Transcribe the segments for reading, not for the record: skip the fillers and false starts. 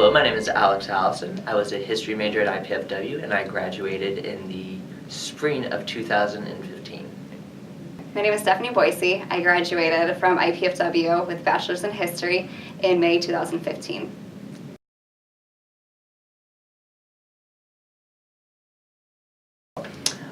Hello, my name is Alex Allison. I was a history major at IPFW and I graduated in the spring of 2015. My name is Stephanie Boissy. I graduated from IPFW with Bachelor's in History in May 2015.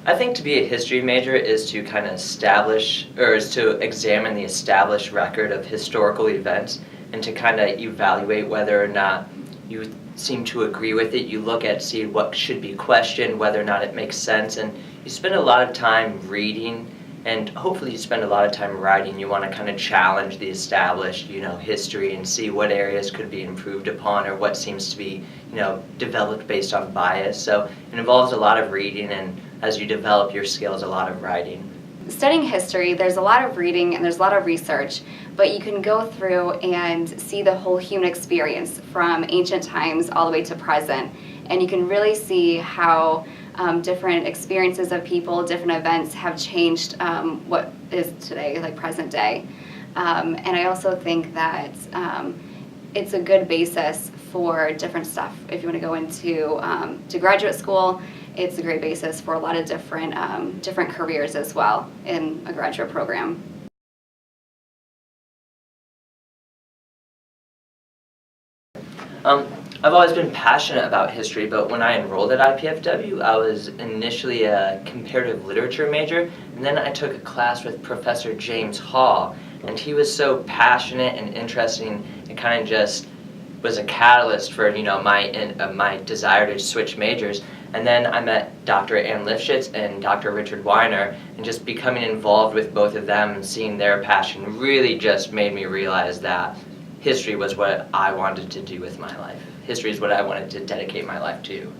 I think to be a history major is to kind of is to examine the established record of historical events and to kind of evaluate whether or not you seem to agree with it. You look at, see what should be questioned, whether or not it makes sense, and you spend a lot of time reading, and hopefully you spend a lot of time writing. You want to kind of challenge the established, history and see what areas could be improved upon or what seems to be, developed based on bias. So it involves a lot of reading, and as you develop your skills, a lot of writing. Studying history, there's a lot of reading and there's a lot of research, but you can go through and see the whole human experience from ancient times all the way to present, and you can really see how different experiences of people, different events have changed what is today, like present day. And I also think that it's a good basis for different stuff. If you want to go into to graduate school, it's a great basis for a lot of different careers as well in a graduate program. I've always been passionate about history, but when I enrolled at IPFW, I was initially a comparative literature major, and then I took a class with Professor James Hall, and he was so passionate and interesting. It kind of just was a catalyst for my desire to switch majors. And then I met Dr. Ann Lifshitz and Dr. Richard Weiner, and just becoming involved with both of them and seeing their passion really just made me realize that history was what I wanted to do with my life. History is what I wanted to dedicate my life to.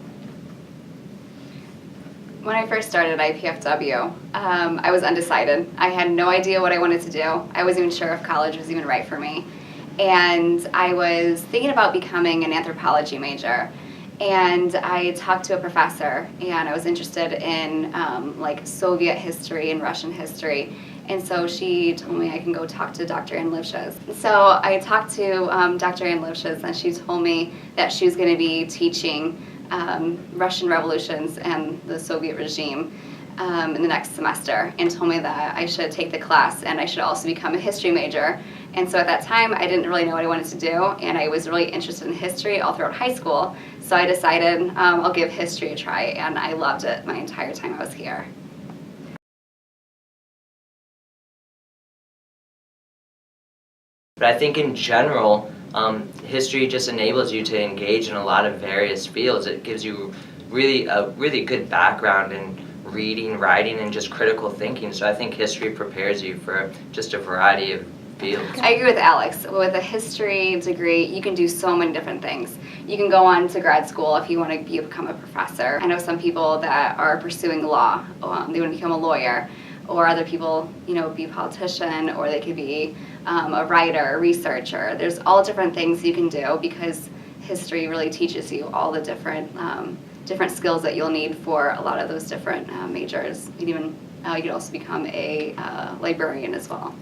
When I first started IPFW, I was undecided. I had no idea what I wanted to do. I wasn't even sure if college was even right for me. And I was thinking about becoming an anthropology major. And I talked to a professor, and I was interested in like Soviet history and Russian history. And so she told me I can go talk to Dr. Ann Lifshitz. So I talked to Dr. Ann Lifshitz, and she told me that she was going to be teaching Russian revolutions and the Soviet regime in the next semester, and told me that I should take the class and I should also become a history major. And so at that time, I didn't really know what I wanted to do, and I was really interested in history all throughout high school. So I decided I'll give history a try, and I loved it my entire time I was here. But I think in general, history just enables you to engage in a lot of various fields. It gives you a really good background in reading, writing, and just critical thinking. So I think history prepares you for just a variety of fields. I agree with Alex. With a history degree, you can do so many different things. You can go on to grad school if you want to become a professor. I know some people that are pursuing law. They want to become a lawyer. Or other people, be a politician, or they could be a writer, a researcher. There's all different things you can do because history really teaches you all the different skills that you'll need for a lot of those different majors. You could also become a librarian as well.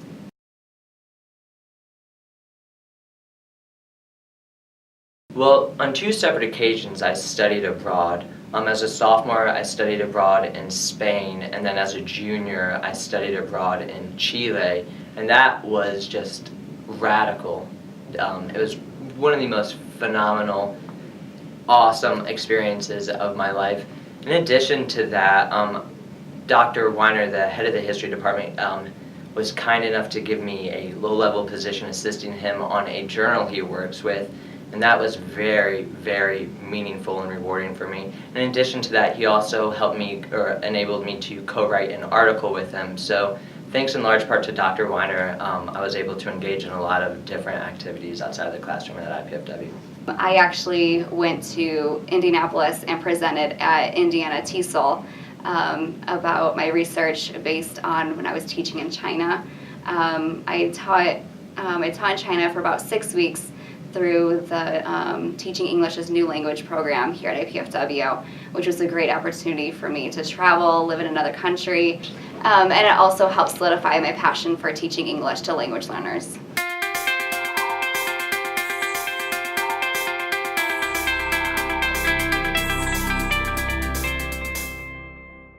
Well, on two separate occasions I studied abroad. As a sophomore, I studied abroad in Spain, and then as a junior, I studied abroad in Chile, and that was just radical. It was one of the most phenomenal, awesome experiences of my life. In addition to that, Dr. Weiner, the head of the history department, was kind enough to give me a low-level position assisting him on a journal he works with. And that was very, very meaningful and rewarding for me. In addition to that, he also enabled me to co-write an article with him. So thanks in large part to Dr. Weiner, I was able to engage in a lot of different activities outside of the classroom at IPFW. I actually went to Indianapolis and presented at Indiana TESOL about my research based on when I was teaching in China. I taught in China for about 6 weeks through the Teaching English as New Language program here at IPFW, which was a great opportunity for me to travel, live in another country, and it also helped solidify my passion for teaching English to language learners.